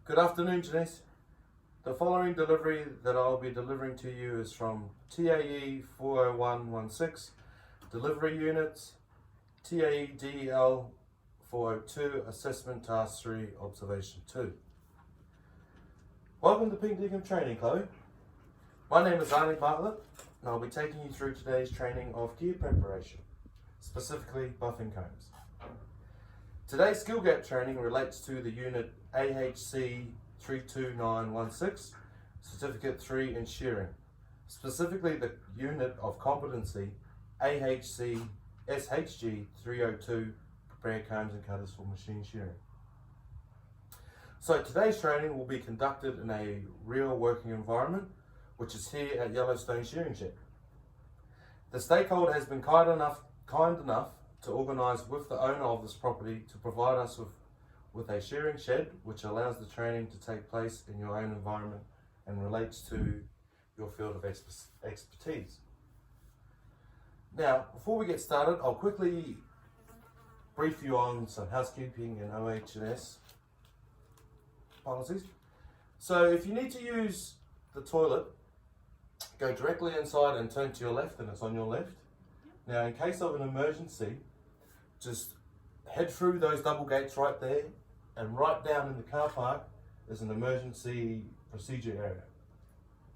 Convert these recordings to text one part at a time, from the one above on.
Good afternoon, Janice. The following delivery that I'll be delivering to you is from TAE40116, Delivery Units, TAEDEL402, Assessment Task 3, Observation 2. Welcome to Pink Deacon Training, Chloe. My name is Arnie Bartlett, and I'll be taking you through today's training of gear preparation, specifically buffing combs. Today's skill gap training relates to the unit AHC 32916, Certificate 3 in shearing, specifically the unit of competency AHC SHG 302, prepare combs and cutters for machine shearing. So today's training will be conducted in a real working environment, which is here at Yellowstone Shearing Shed. The stakeholder has been kind enough to organise with the owner of this property to provide us with a shearing shed which allows the training to take place in your own environment and relates to your field of expertise. Now, before we get started, I'll quickly brief you on some housekeeping and OH&S policies. So if you need to use the toilet, go directly inside and turn to your left, and it's on your left. Now, in case of an emergency, just head through those double gates right there, and right down in the car park is an emergency procedure area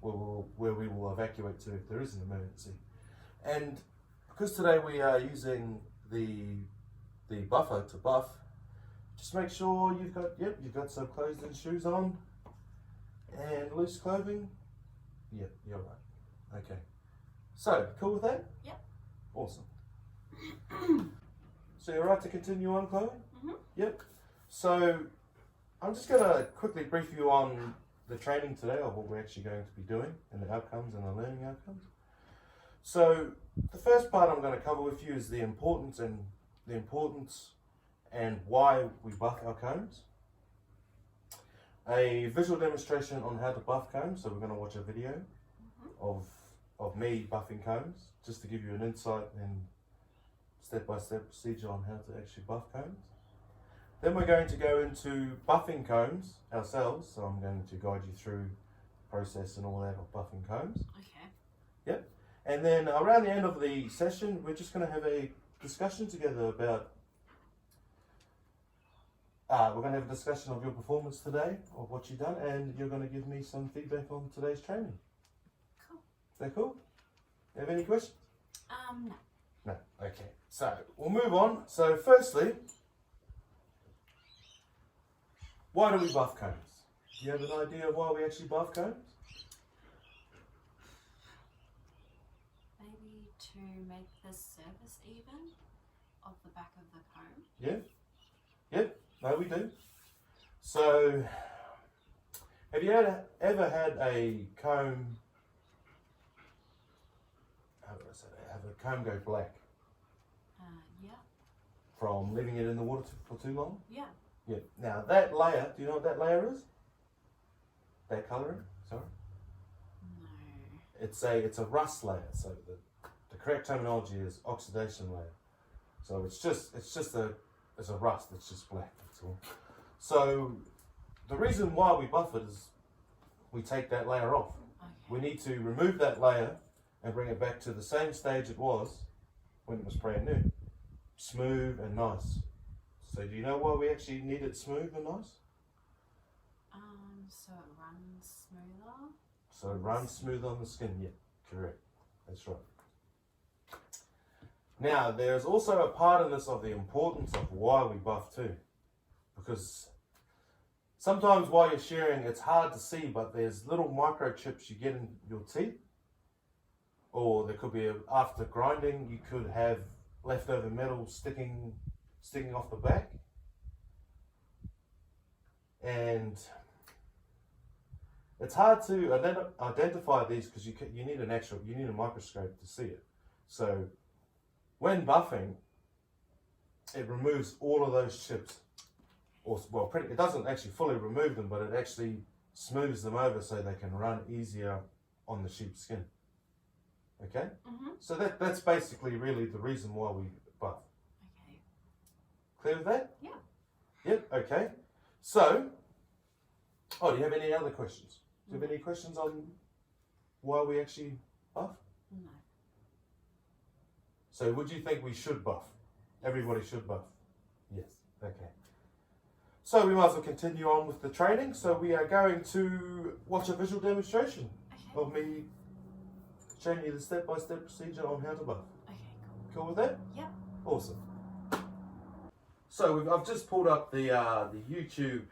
where we will evacuate to if there is an emergency. And because today we are using the buffer to buff, just make sure you've got some closed-in shoes on and loose clothing. Yep, you're right. Okay. So, cool with that? Yep. Awesome. So you're right to continue on, Chloe? Mm-hmm. Yep. So I'm just going to quickly brief you on the training today of what we're actually going to be doing and the outcomes and the learning outcomes. So the first part I'm going to cover with you is the importance and why we buff our combs. A visual demonstration on how to buff combs. So we're going to watch a video of me buffing combs, just to give you an insight and step-by-step procedure on how to actually buff combs. Then we're going to go into buffing combs ourselves, so I'm going to guide you through the process and all that of buffing combs. Okay. Yep. And then around the end of the session, we're just going to have a discussion together about we're going to have a discussion of your performance today, of what you've done, and you're going to give me some feedback on today's training. Cool. Is that cool? You have any questions? No. No. Okay. So we'll move on. So firstly, why do we buff combs? Do you have an idea of why we actually buff combs? Maybe to make the surface even of the back of the comb. Yeah. Yep. No, we do. So, have you ever had a comb? How do I say that? Have a comb go black Yeah. from leaving it in the water for too long? Yeah. Yeah. Now that layer, do you know what that layer is? That colouring? Sorry. No. It's a rust layer. So the correct terminology is oxidation layer. So it's a rust. It's just black. That's all. So the reason why we buff it is we take that layer off. Okay. We need to remove that layer and bring it back to the same stage it was when it was brand new, smooth and nice. So do you know why we actually need it smooth and nice? So it runs smoother. So it runs smooth on the skin. Yeah, correct. That's right. Now, there's also a part in this of the importance of why we buff too. Because sometimes while you're shearing, it's hard to see, but there's little microchips you get in your teeth. Or there could be, after grinding, you could have leftover metal sticking off the back. And it's hard to identify these because you need a microscope to see it. So when buffing, it removes all of those chips. It doesn't actually fully remove them, but it actually smooths them over so they can run easier on the sheep's skin. Okay? Mm-hmm. So that's basically really the reason why we buff. Okay. Clear with that? Yeah. Yep, okay. So, Oh, do you have any other questions? Do you have any questions on why we actually buff? No. So would you think we should buff? Everybody should buff? Yes. Okay. So we might as well continue on with the training. So we are going to watch a visual demonstration Okay. of me showing you the step-by-step procedure on how to buff. Okay, cool. Cool with that? Yep. Awesome. So I've just pulled up the YouTube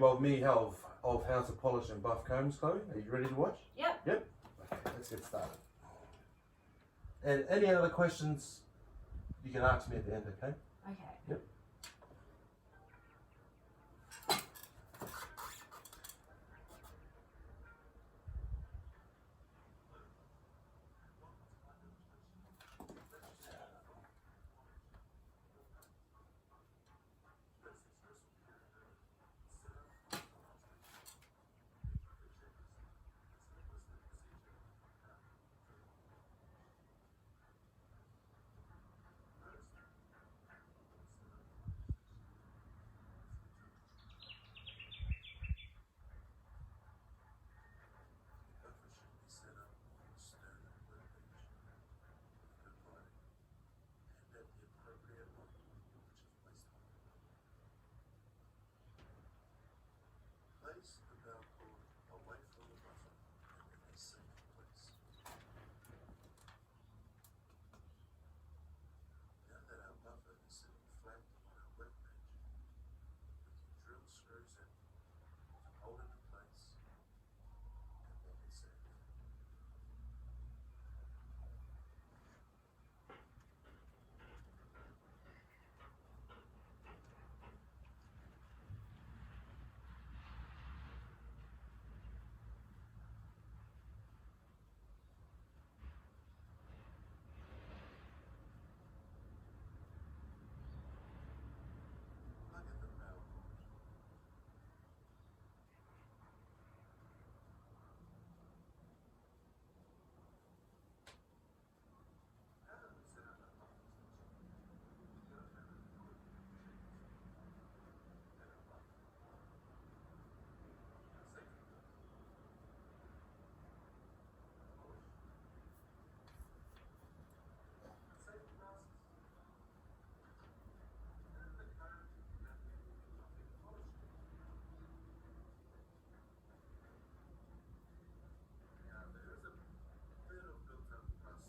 of me of how to polish and buff combs, Chloe. Are you ready to watch? Yep. Yep. Okay, let's get started. And any other questions you can ask me at the end, okay? Okay. Yep. Place the bell cord away from the buffer and in a safe place. Now that our buffer is sitting flat on our workbench, we can drill screws in to hold it in place and lock it safe. Plug in the power cord. Now that we've set up our buffer station, we've got to have it good and our buffer. Our safety belt. Polish. Safety glasses. And the cone that we will be buffing and polishing. Now there is a bit of built-up rust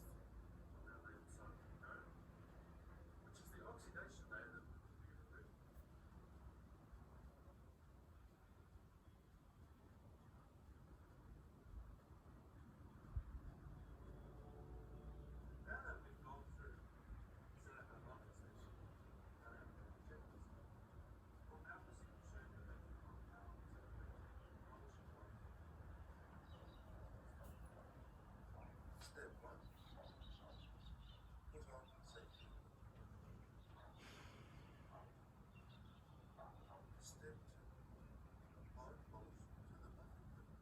around the inside of the cone, which is the oxidation layer that we will be removing. Now that we've gone through, set up our buffer station, cut out the rejectors, we'll now proceed to show you on how to polish and buff. Step 1. Put on safety equipment. Step 2. Apply polish to the buff equipment.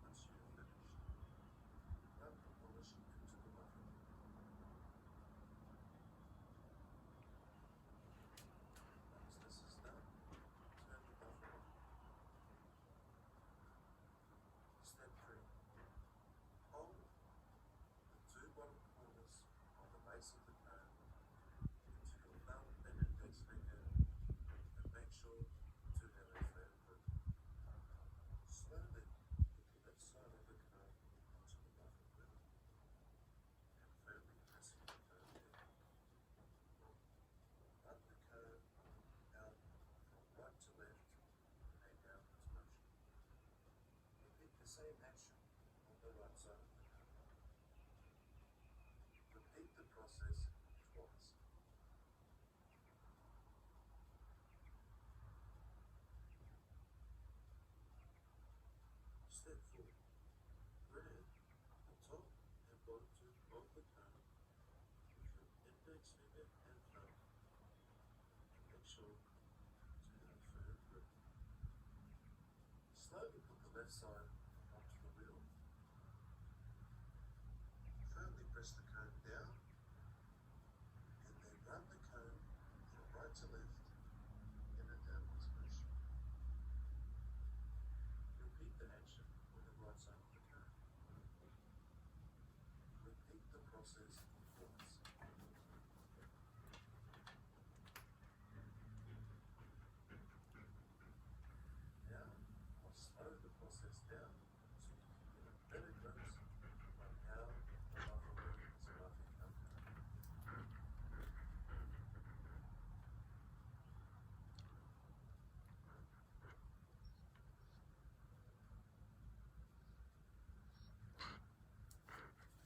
Once you have finished, rub the polish into the buffer. Once this is done, turn the buffer on. Step 3. Hold the two bottom corners of the base of the cone into your thumb and index finger and make sure to have a firm grip. Slowly put the left side of the cone onto the buffer grill and firmly pressing the cone down. Run the cone out from right to left in a downwards motion. Repeat the same action on the right side of the cone. Repeat the process twice. Step 4. Grab the top and bottom tip of the cone with your index finger and thumb and make sure to have a firm grip. Slowly put the left side onto the wheel. Firmly press the cone down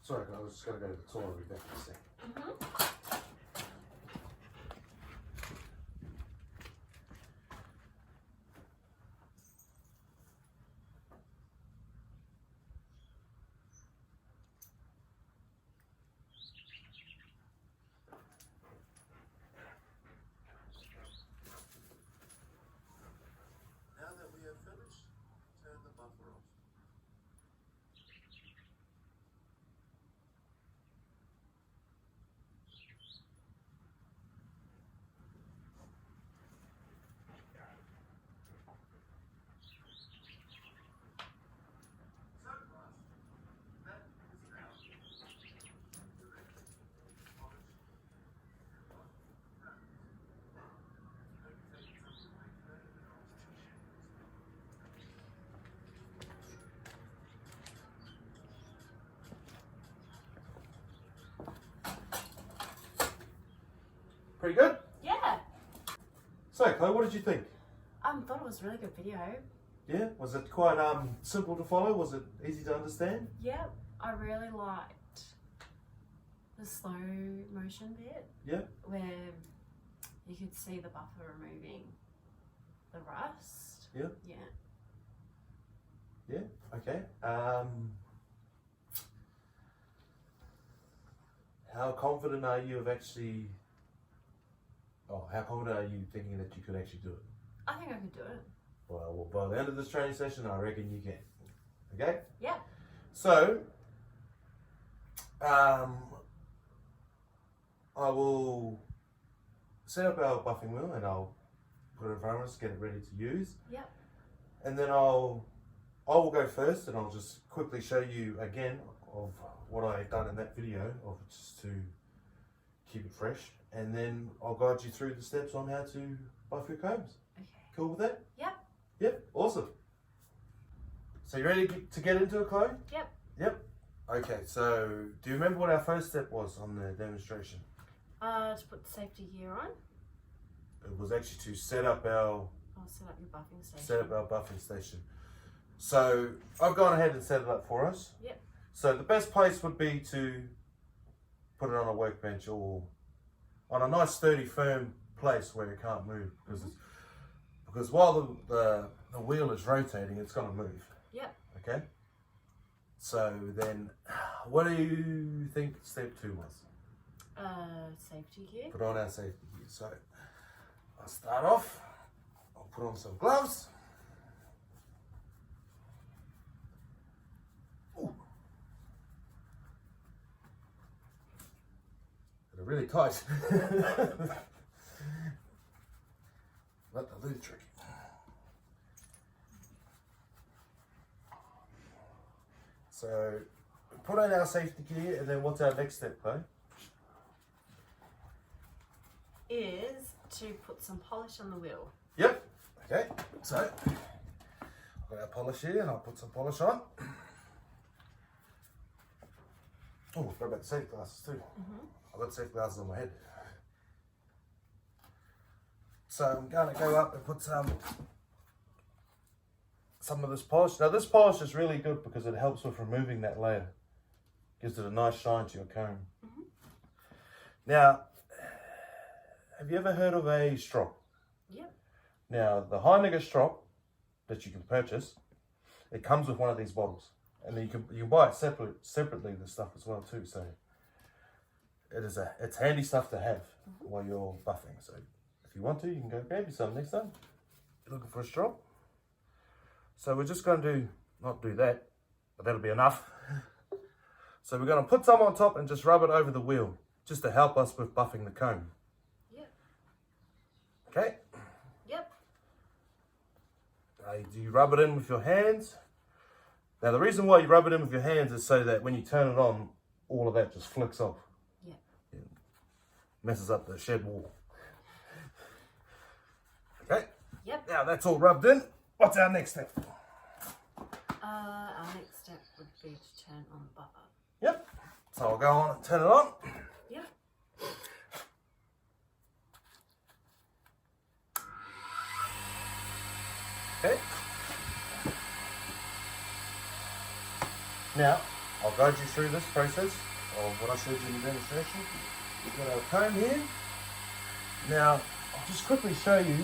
Sorry, I was just going to go to the toilet. I'll be back in a sec. Now that we have finished, turn the buffer off. Pretty good? Yeah. So, Chloe, what did you think? Thought it was a really good video. Yeah? Was it quite simple to follow? Was it easy to understand? Yeah, I really liked the slow motion bit. Yeah? Where you could see the buffer removing the rust. Yeah? Yeah. Yeah? Okay. How confident are you of actually... Oh, how confident are you thinking that you could actually do it? I think I could do it. Well, by the end of this training session, I reckon you can. Okay? Yeah. So, I will set up our buffing wheel and I'll put it in front of us, get it ready to use. Yeah. And then I will go first and I'll just quickly show you again of what I had done in that video, of just to keep it fresh. And then I'll guide you through the steps on how to buff your combs. Okay. Cool with that? Yep. Yep, awesome. So you ready to get into it, Chloe? Yep. Yep. Okay, so do you remember what our first step was on the demonstration? To put the safety gear on. It was actually to set up our I'll set up your buffing station. buffing station. So I've gone ahead and set it up for us. Yep. So the best place would be to put it on a workbench or on a nice sturdy firm place where it can't move, because while the wheel is rotating, it's going to move. Yep. Okay. So then, what do you think step 2 was? Safety gear. Put on our safety gear. So I'll start off. I'll put on some gloves. Ooh. They're really tight. Let the lid tricky. So put on our safety gear, and then what's our next step, Chloe? Is to put some polish on the wheel. Yep. Okay. So I've got our polish here, and I'll put some polish on. Oh, what about the safety glasses too? I've got safety glasses on my head. So I'm going to go up and put some of this polish. Now this polish is really good because it helps with removing that layer. Gives it a nice shine to your comb. Now, have you ever heard of a strop? Yep. Now, the Heineken strop that you can purchase, it comes with one of these bottles. And then you can buy it separately, the stuff as well too. So it's handy stuff to have while you're buffing. So if you want to, you can go grab you some next time. You're looking for a strop. So we're just going to not do that, but that'll be enough. So we're going to put some on top and just rub it over the wheel, just to help us with buffing the comb. Yep. Okay? Yep. Do you rub it in with your hands? Now the reason why you rub it in with your hands is so that when you turn it on, all of that just flicks off. Yeah. It messes up the shed wall. Okay? Yep. Now that's all rubbed in. What's our next step? Our next step would be to turn on the buffer. Yep. So I'll go on and turn it on. Yep. Okay. Now, I'll guide you through this process of what I showed you in the demonstration. We've got our comb here. Now, I'll just quickly show you.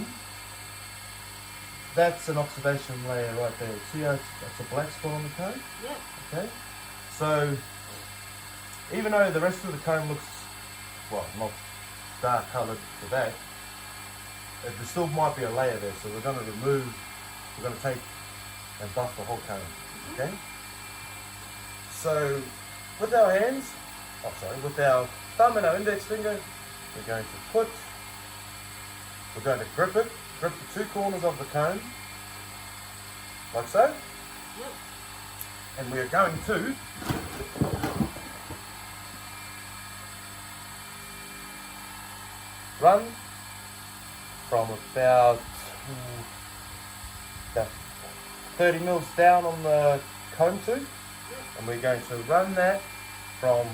That's an oxidation layer right there. See how that's a black spot on the comb? Yep. Okay. So, even though the rest of the comb looks, well, not dark coloured to that, there still might be a layer there. So we're going to take and buff the whole comb. Okay. So, with our hands, with our thumb and our index finger, we're going to grip the two corners of the comb, like so. Yep. And we are going to run from about 30 mils down on the comb tube, and we're going to run that from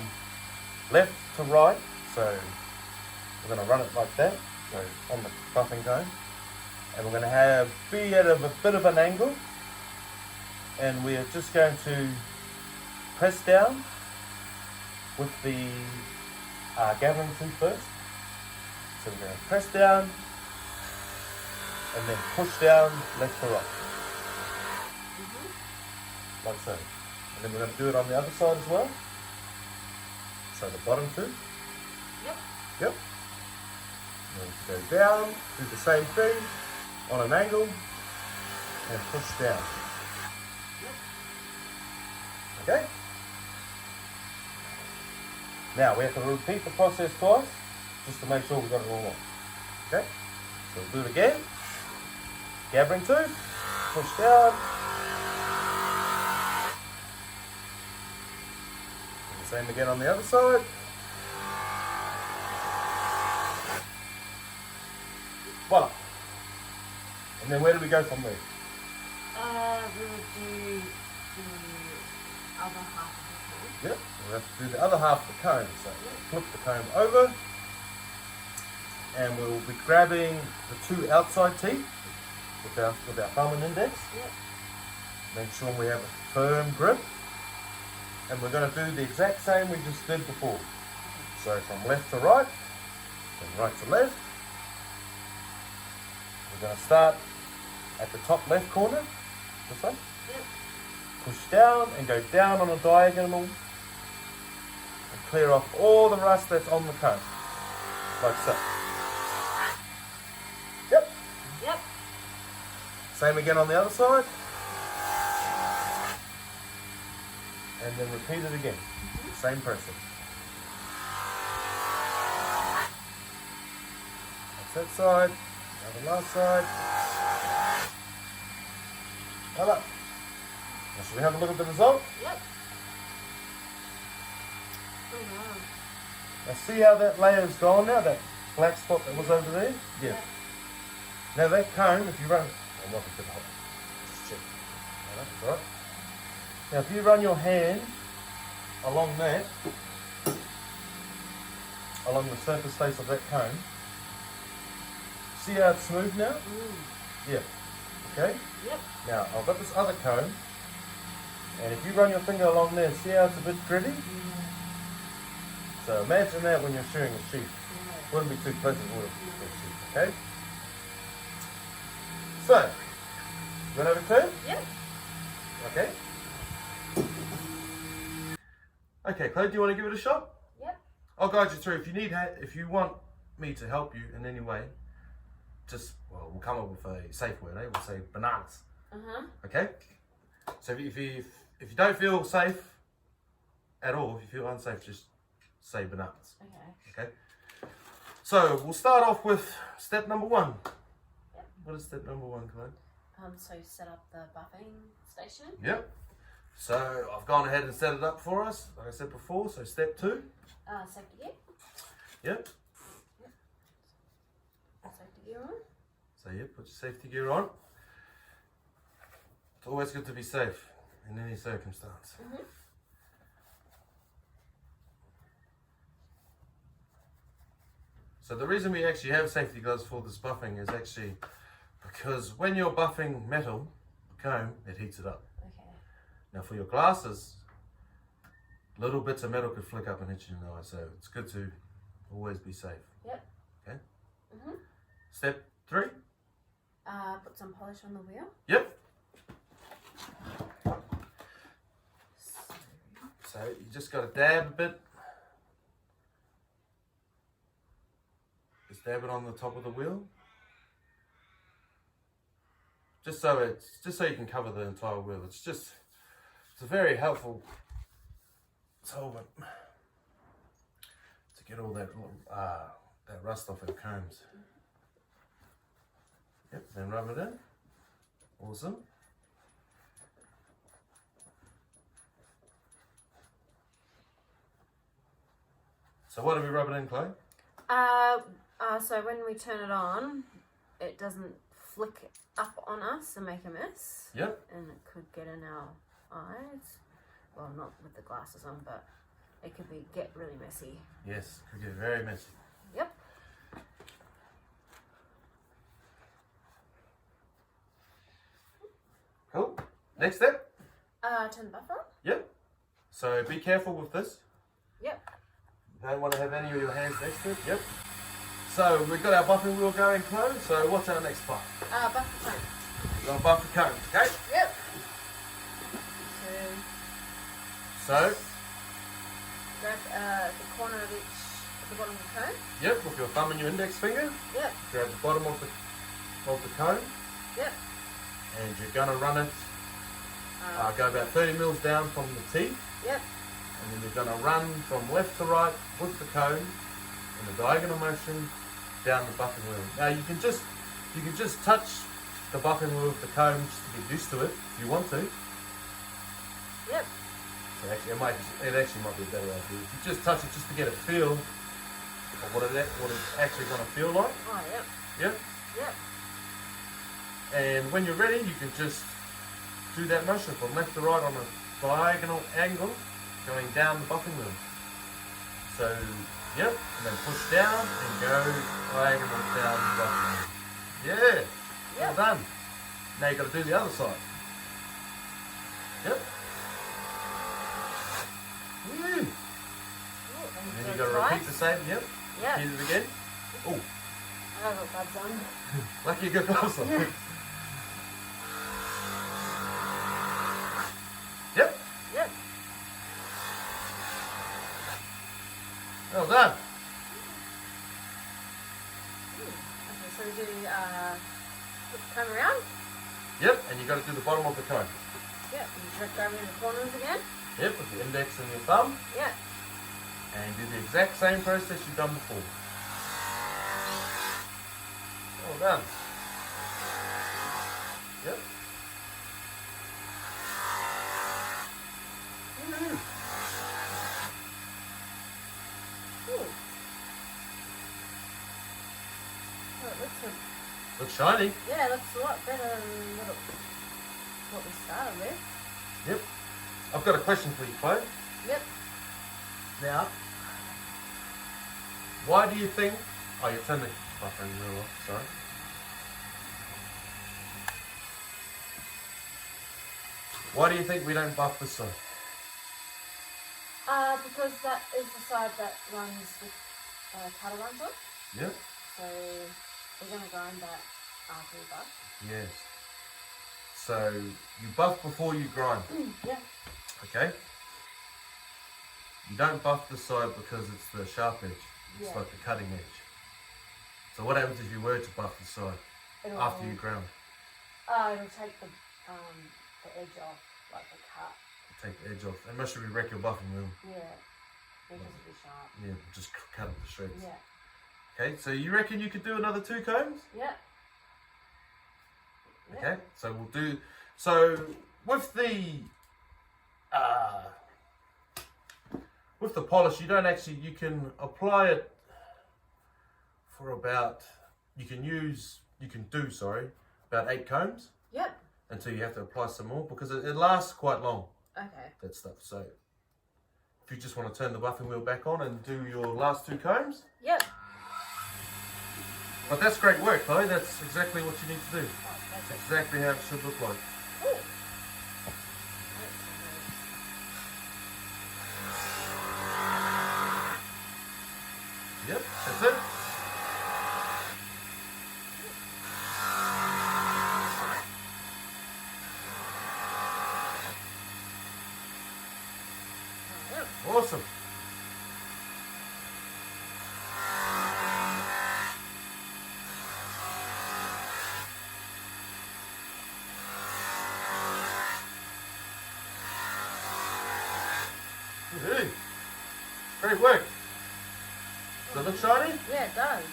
left to right. So we're going to run it like that, so on the buffing comb, and we're going to be at a bit of an angle, and we're just going to press down with the gathering tool first. So we're going to press down and then push down left to right, like so. And then we're going to do it on the other side as well. So the bottom two. Yep. And go down, do the same thing on an angle, and push down. Okay? Now we have to repeat the process twice, just to make sure we've got it all on. Okay? So we'll do it again. Gathering tooth, push down. And the same again on the other side. Voila. And then where do we go from there? We would do the other half of the comb. Yep, we'll have to do the other half of the comb. So flip the comb over, and we'll be grabbing the two outside teeth with our thumb and index. Yep. Make sure we have a firm grip, and we're going to do the exact same we just did before. So from left to right, and right to left. We're going to start at the top left corner, this way. Yep. Push down and go down on a diagonal and clear off all the rust that's on the comb, like so. Yep. Yep. Same again on the other side. And then repeat it again. Same process. That's that side. Now the last side. Voila. Now should we have a look at the result? Yep. Oh wow. Now see how that layer's gone now, that black spot that was over there? Yeah. Yep. Now that comb, if you run, I'm not going to hold. Just check. No, that's all right. Now if you run your hand along that, along the surface face of that comb, see how it's smooth now? Yeah. Okay? Yep. Now I've got this other comb, and if you run your finger along there, see how it's a bit gritty? So imagine that when you're shearing a sheep. Wouldn't be too pleasant, would it? For a sheep, okay? So, you want to have a turn? Yep. Okay. Okay, Chloe, do you want to give it a shot? Yep. I'll guide you through. If you want me to help you in any way, we'll come up with a safe word, eh? We'll say bananas. Okay? So if you don't feel safe at all, if you feel unsafe, just say bananas. Okay. Okay? So we'll start off with step number 1. Yep. What is step number 1, Chloe? So set up the buffing station. Yep. So I've gone ahead and set it up for us, like I said before. So step 2. Safety gear. Yep. Safety gear on. So yeah, put your safety gear on. It's always good to be safe in any circumstance. So the reason we actually have safety gloves for this buffing is actually because when you're buffing metal, comb, it heats it up. Okay. Now for your glasses, Little bits of metal could flick up and hit you in the eye, so it's good to always be safe. Yep. Okay. Mhm. Step 3. Put some polish on the wheel. Yep. So you just got to dab a bit. Just dab it on the top of the wheel. Just so you can cover the entire wheel. It's a very helpful solvent to get all that rust off our combs. Yep, then rub it in. Awesome. So what do we rub it in, Chloe? So when we turn it on, it doesn't flick up on us and make a mess. Yep. And it could get in our eyes. Well, not with the glasses on, but it could get really messy. Yes, could get very messy. Yep. Cool. Next step. Turn the buffer on. Yep. So be careful with this. Yep. You don't want to have any of your hands next to it. Yep. So we've got our buffing wheel going, Chloe. So what's our next part? Buffer cone. We're going to buff the cones, okay? Yep. So, Grab the corner of the bottom of the cone. yep, with your thumb and your index finger, Yep. grab the bottom of the cone, Yep. and you're going to run it, go about 30 mils down from the teeth, Yep. and then you're going to run from left to right with the cone in a diagonal motion down the buffing wheel. Now you can just touch the buffing wheel with the cone just to get used to it if you want to. Yep. So actually, it actually might be a better idea if you just touch it just to get a feel of what it's actually going to feel like. Oh, yep. Yep. Yep. And when you're ready, you can just do that motion from left to right on a diagonal angle going down the buffing wheel. So, yep, and then push down and go diagonal down the buffing wheel. Yeah, well Yep. done. Now you've got to do the other side. Yep. Woo. Ooh, And then you've got to repeat the same, yep. Yep. Repeat it again. Oh, I got gloves on. lucky you got gloves on. Yeah. Yep, Yep. well done. Okay, so we do flip the cone around. Yep, and you've got to do the bottom of the cone. Yep. And you just grab it in the corners again. Yep, with the index and your thumb. Yep. And do the exact same process you've done before. Well done. Yep. Woo. Ooh. Oh, it Looks shiny. it looks a lot better than what we started with. Yep. I've got a question for you, Chloe. Yep. Now, why do you think... Oh, you turned the buffering wheel off, sorry. Why do you think we don't buff this side? Because that is the side that runs with cattle runs on. Yep. So we're going to grind that after we buff. Yes. So, you buff before you grind. Yeah. Okay? You don't buff this side because it's the sharp edge. It's Yeah. like the cutting edge. So what happens if you were to buff the side after you ground? It'll take the edge off, like the cut. Take the edge off. And must you wreck your buffing wheel? Yeah. Because it'll be sharp. Yeah, just cut it to shreds. Yeah. Okay, so you reckon you could do another 2 combs? Yeah. Okay, so we'll do... So, with the polish, you don't actually... You can apply it for about... You can do about 8 combs Yep. until you have to apply some more because it lasts quite long, Okay. that stuff. So, if you just want to turn the buffing wheel back on and do your last 2 combs. Yep. But that's great work, Chloe. That's exactly what you need to do. Oh, that's That's exactly how it should look like. Ooh. Awesome. Hey, great work. Does it look shiny? Yeah, it does.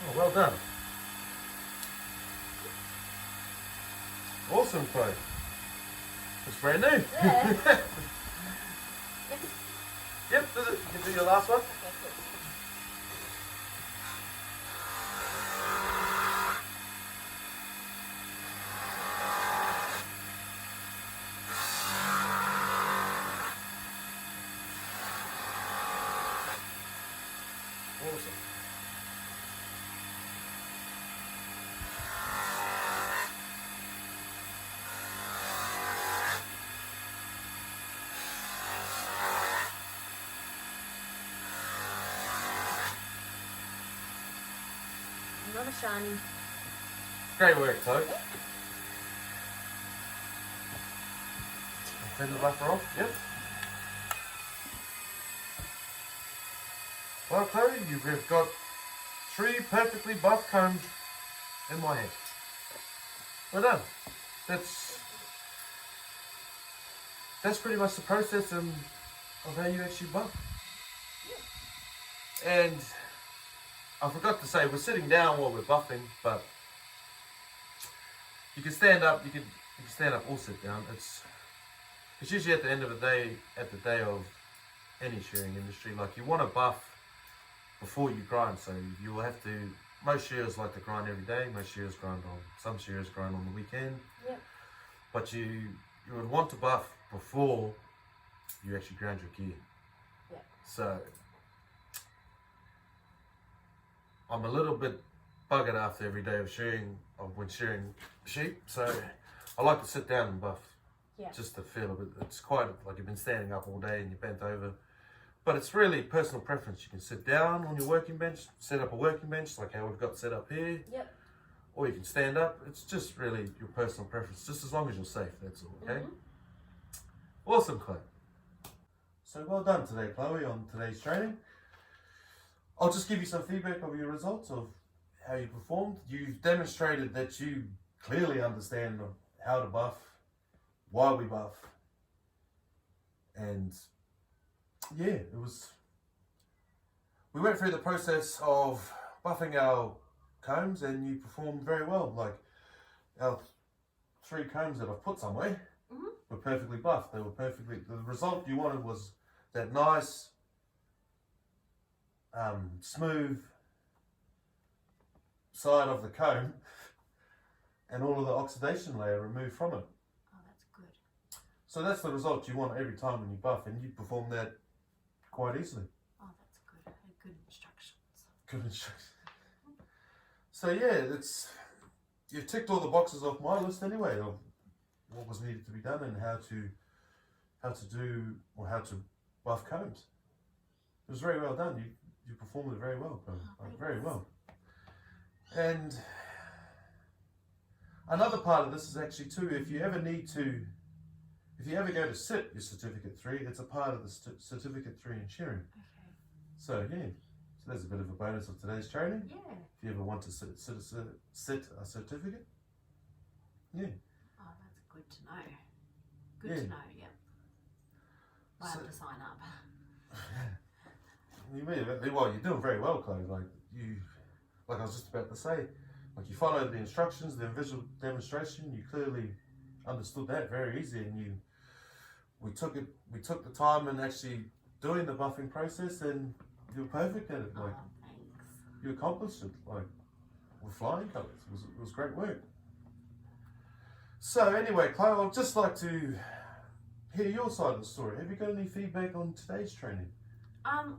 Oh, well done. Awesome, Chloe. It's brand new. Yeah. Yep, this is, you can do your last one. Okay, cool. Awesome. Another shiny. Great work, Chloe. Clean the buffer off. Yep. Well, Chloe, you've got 3 perfectly buff combs in my hand. Well done. That's pretty much the process of how you actually buff. And I forgot to say, we're sitting down while we're buffing, but you can stand up. You can stand up or sit down. It's usually at the end of the day, at the day of any shearing industry, like you want to buff before you grind. So you will have to. Most shearers like to grind every day. Most shearers grind on. Some shearers grind on the weekend. Yep. But you would want to buff before you actually ground your gear. Yeah. So I'm a little bit buggered after every day of shearing, when shearing sheep. So I like to sit down and buff. Yeah. Just to feel a bit. It's quite like you've been standing up all day and you're bent over. But it's really personal preference. You can sit down on your working bench, set up a working bench like how we've got set up here. Yep. Or you can stand up. It's just really your personal preference, just as long as you're safe, that's all, okay? Awesome, Chloe. So well done today, Chloe, on today's training. I'll just give you some feedback of your results of how you performed. You've demonstrated that you clearly understand how to buff, why we buff, and yeah, we went through the process of buffing our combs and you performed very well. Like our 3 combs that I've put somewhere were perfectly buffed. They were perfectly, the result you wanted was that nice, smooth side of the comb and all of the oxidation layer removed from it. Oh, that's good. So that's the result you want every time when you buff, and you perform that quite easily. Oh, that's good. I had good instructions. Good instructions. So yeah, you've ticked all the boxes off my list anyway of what was needed to be done and how to do or how to buff combs. It was very well done. You performed it very well, like, very well. And another part of this is actually too, if you ever go to sit your certificate 3, it's a part of the certificate 3 in shearing. Okay. So yeah, so there's a bit of a bonus of today's training. Yeah. If you ever want to sit a certificate, yeah. Oh, that's good to know. Good to know, yep. I have to sign up. Well, you're doing very well, Chloe. Like I was just about to say, like you followed the instructions, the visual demonstration. You clearly understood that very easy, and we took the time and actually doing the buffing process, and you were perfect at it. Like thanks. you accomplished it, like with flying colours. It was great work. So anyway, Chloe, I'd just like to hear your side of the story. Have you got any feedback on today's training? I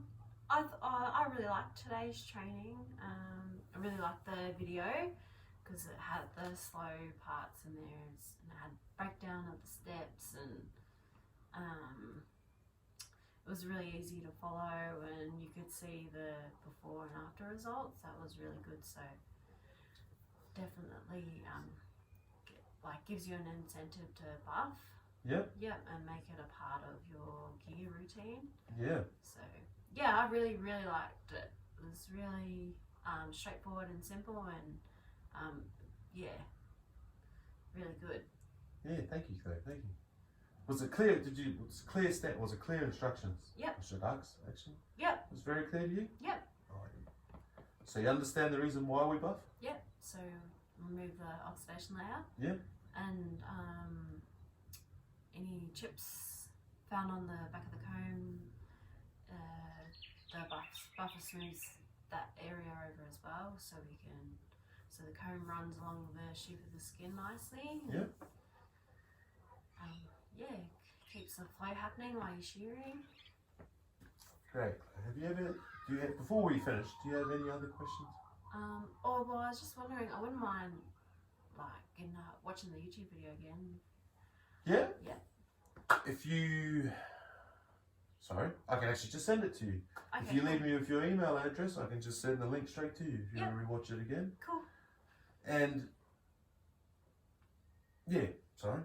really liked today's training. I really liked the video because it had the slow parts in there and it had breakdown of the steps, and it was really easy to follow, and you could see the before and after results. That was really good. So definitely gives you an incentive to buff. Yep. Yep, and make it a part of your gear routine. Yeah. So yeah, I really liked it. It was really straightforward and simple, and yeah, really good. Yeah, thank you, Chloe. Thank you. Was it clear? Was it clear step? Was it clear instructions? Yep. I should ask, actually. Yep. It was very clear to you? Yep. Oh, so you understand the reason why we buff? Yep. So remove the oxidation layer. Yep. And any chips found on the back of the comb, the buffer smooths that area over as well, so the comb runs along the sheath of the skin nicely. Yep. Yeah, keeps the flow happening while you're shearing. Great. Before we finish, do you have any other questions? Well, I was just wondering, I wouldn't mind watching the YouTube video again. Yeah? Yeah. I can actually just send it to you. Okay, if you leave cool. me with your email address, I can just send the link straight to you if you want to rewatch it again. Cool. And yeah, sorry.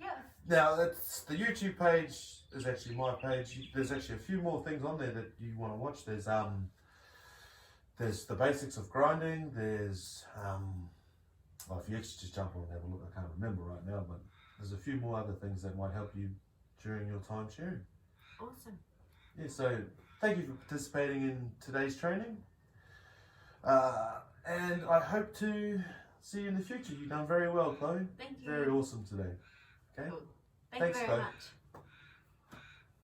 Yeah. Now that's the YouTube page is actually my page. There's actually a few more things on there that you want to watch. There's the basics of grinding. There's well, if you actually just jump on and have a look, I can't remember right now, but there's a few more other things that might help you during your time sharing. Awesome. Yeah, so thank you for participating in today's training. And I hope to see you in the future. You've done very well, Chloe. Thank you. Very awesome today. Okay? Cool. Thanks, Thank you very Chloe. much.